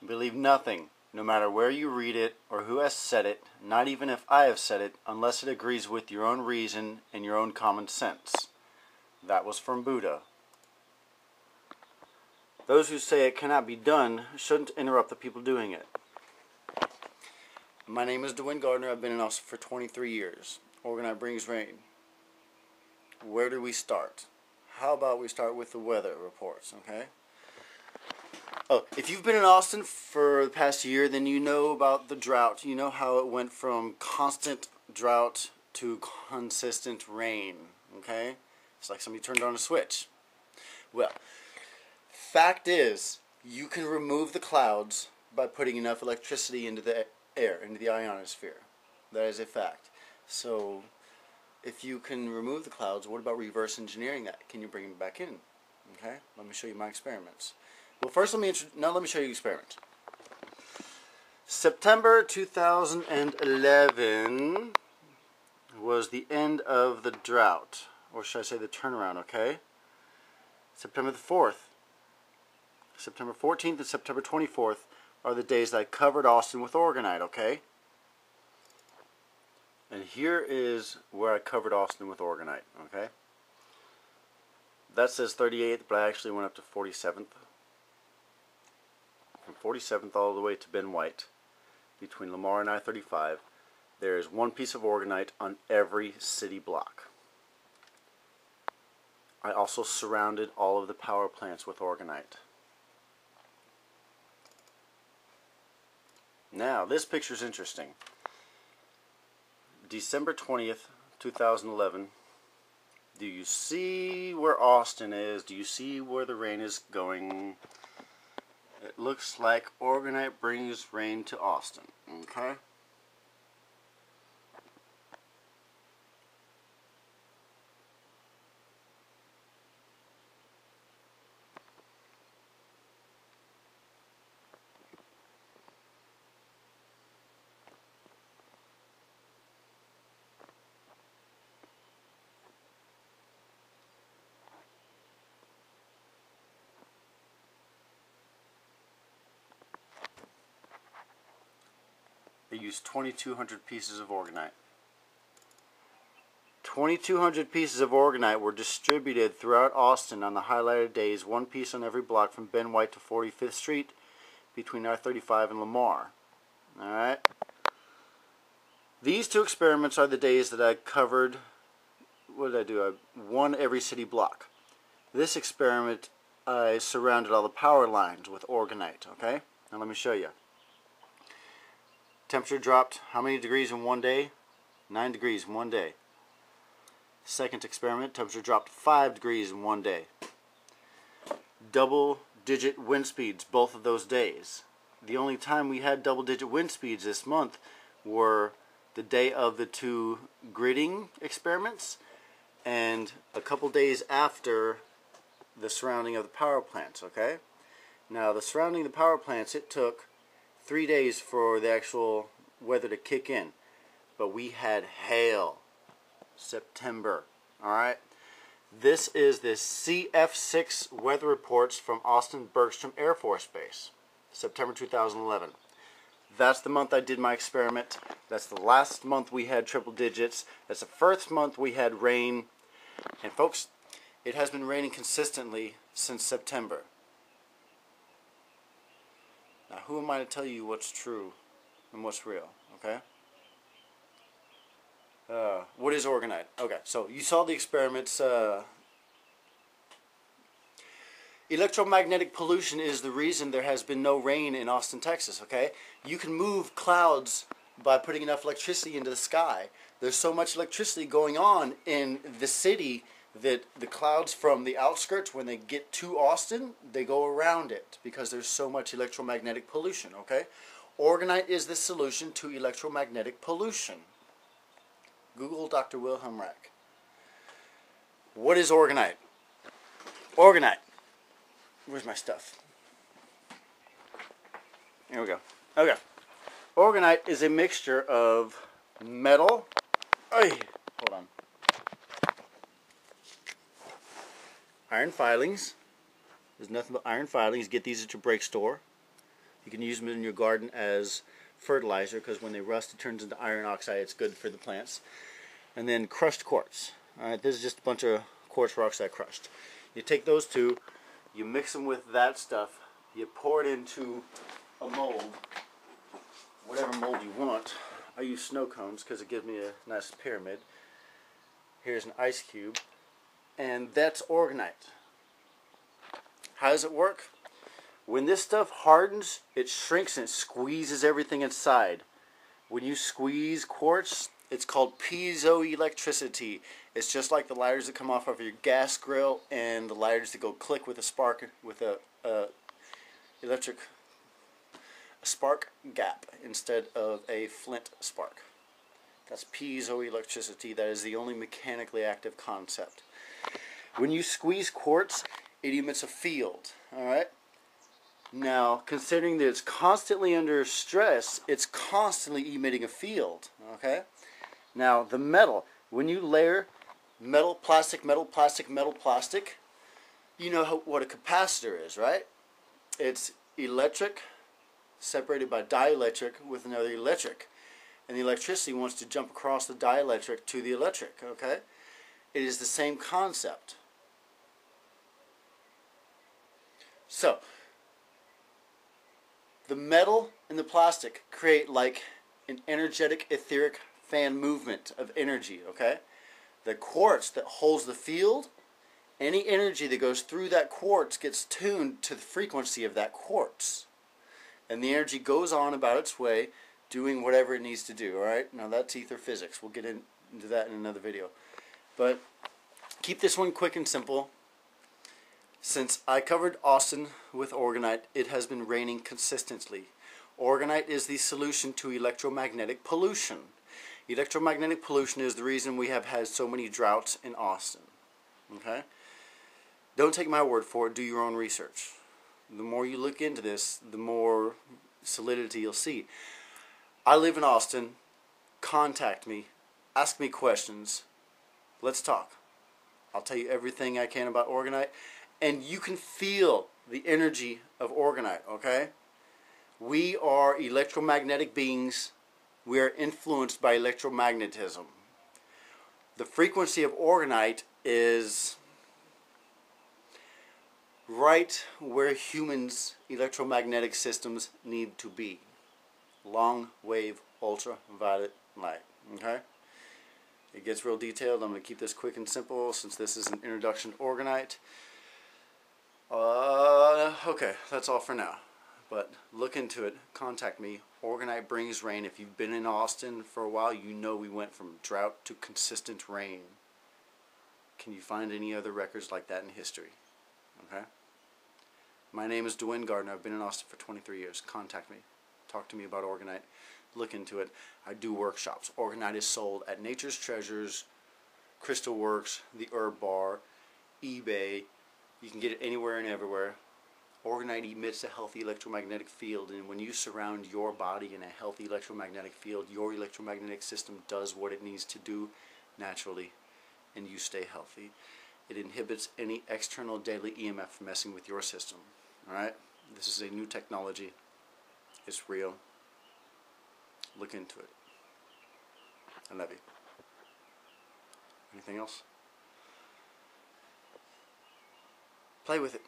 Believe nothing, no matter where you read it or who has said it, not even if I have said it, unless it agrees with your own reason and your own common sense. That was from Buddha. Those who say it cannot be done shouldn't interrupt the people doing it. My name is Dwayne Gardner. I've been in Austin for 23 years. Orgonite brings rain. Where do we start? How about we start with the weather reports, okay? Oh, if you've been in Austin for the past year, then you know about the drought. You know how it went from constant drought to consistent rain, okay? It's like somebody turned on a switch. Well, fact is, you can remove the clouds by putting enough electricity into the air, into the ionosphere. That is a fact. So, if you can remove the clouds, what about reverse engineering that? Can you bring them back in? Okay, let me show you my experiments. Well, first let me show you the experiment. September 2011 was the end of the drought, or should I say the turnaround, okay? September the 4th, September 14th and September 24th are the days that I covered Austin with Orgonite, okay? And here is where I covered Austin with Orgonite, okay? That says 38th, but I actually went up to 47th. From 47th all the way to Ben White, between Lamar and I-35, there is one piece of Orgonite on every city block. I also surrounded all of the power plants with Orgonite. Now, this picture is interesting. December 20th, 2011. Do you see where Austin is? Do you see where the rain is going? It looks like Orgonite brings rain to Austin. Okay? They used 2,200 pieces of Orgonite. 2,200 pieces of Orgonite were distributed throughout Austin on the highlighted days, one piece on every block from Ben White to 45th Street between I-35 and Lamar. Alright? These two experiments are the days that I covered, what did I do? One every city block. This experiment, I surrounded all the power lines with Orgonite, okay? Now let me show you. Temperature dropped how many degrees in one day? 9 degrees in one day. Second experiment, temperature dropped 5 degrees in one day. Double-digit wind speeds both of those days. The only time we had double-digit wind speeds this month were the day of the two gridding experiments and a couple days after the surrounding of the power plants, okay? Now, the surrounding of the power plants, it took 3 days for the actual weather to kick in. But we had hail. September. Alright? This is the CF6 weather reports from Austin Bergstrom Air Force Base. September 2011. That's the month I did my experiment. That's the last month we had triple digits. That's the first month we had rain. And folks, it has been raining consistently since September. Now, who am I to tell you what's true and what's real, okay? What is Orgonite? Okay, so you saw the experiments. Electromagnetic pollution is the reason there has been no rain in Austin, Texas, okay? You can move clouds by putting enough electricity into the sky. There's so much electricity going on in the city that the clouds from the outskirts, when they get to Austin, they go around it because there's so much electromagnetic pollution, okay? Orgonite is the solution to electromagnetic pollution. Google Dr. Wilhelm Reich. What is Orgonite? Orgonite. Where's my stuff? Here we go. Okay. Orgonite is a mixture of metal. Hold on. Iron filings. There's nothing but iron filings. Get these at your brake store. You can use them in your garden as fertilizer because when they rust it turns into iron oxide. It's good for the plants. And then crushed quartz. Alright, this is just a bunch of quartz rocks I crushed. You take those two, you mix them with that stuff, you pour it into a mold, whatever mold you want. I use snow cones because it gives me a nice pyramid. Here's an ice cube, and that's Orgonite. How does it work? When this stuff hardens, it shrinks and it squeezes everything inside. When you squeeze quartz, it's called piezoelectricity. It's just like the lighters that come off of your gas grill and the lighters that go click with a spark, with a spark gap instead of a flint spark. That's piezoelectricity. That is the only mechanically active concept. When you squeeze quartz, it emits a field. Alright? Now, considering that it's constantly under stress, it's constantly emitting a field. Okay? Now, the metal, when you layer metal, plastic, metal, plastic, metal, plastic, you know what a capacitor is, right? It's electric separated by dielectric with another electric. And the electricity wants to jump across the dielectric to the electric, okay? It is the same concept. So, the metal and the plastic create like an energetic etheric fan movement of energy, okay? The quartz that holds the field, any energy that goes through that quartz gets tuned to the frequency of that quartz. And the energy goes on about its way, doing whatever it needs to do, alright? Now that's ether physics. We'll get into that in another video. But keep this one quick and simple. Since I covered Austin with Orgonite, it has been raining consistently. Orgonite is the solution to electromagnetic pollution. Electromagnetic pollution is the reason we have had so many droughts in Austin. Okay? Don't take my word for it. Do your own research. The more you look into this, the more solidity you'll see. I live in Austin. Contact me. Ask me questions. Let's talk. I'll tell you everything I can about Orgonite. And you can feel the energy of Orgonite, okay? We are electromagnetic beings. We are influenced by electromagnetism. The frequency of Orgonite is right where humans' electromagnetic systems need to be. Long wave ultraviolet light. Okay? It gets real detailed. I'm going to keep this quick and simple since this is an introduction to Orgonite. Okay, that's all for now. But look into it. Contact me. Orgonite brings rain. If you've been in Austin for a while, you know we went from drought to consistent rain. Can you find any other records like that in history? Okay? My name is Dwayne Gardner. I've been in Austin for 23 years. Contact me. Talk to me about Orgonite. Look into it. I do workshops. Orgonite is sold at Nature's Treasures, Crystal Works, the Herb Bar, eBay. You can get it anywhere and everywhere. Orgonite emits a healthy electromagnetic field, and when you surround your body in a healthy electromagnetic field, your electromagnetic system does what it needs to do naturally, and you stay healthy. It inhibits any external daily EMF messing with your system. Alright? This is a new technology. It's real. Look into it. I love you. Anything else? Play with it.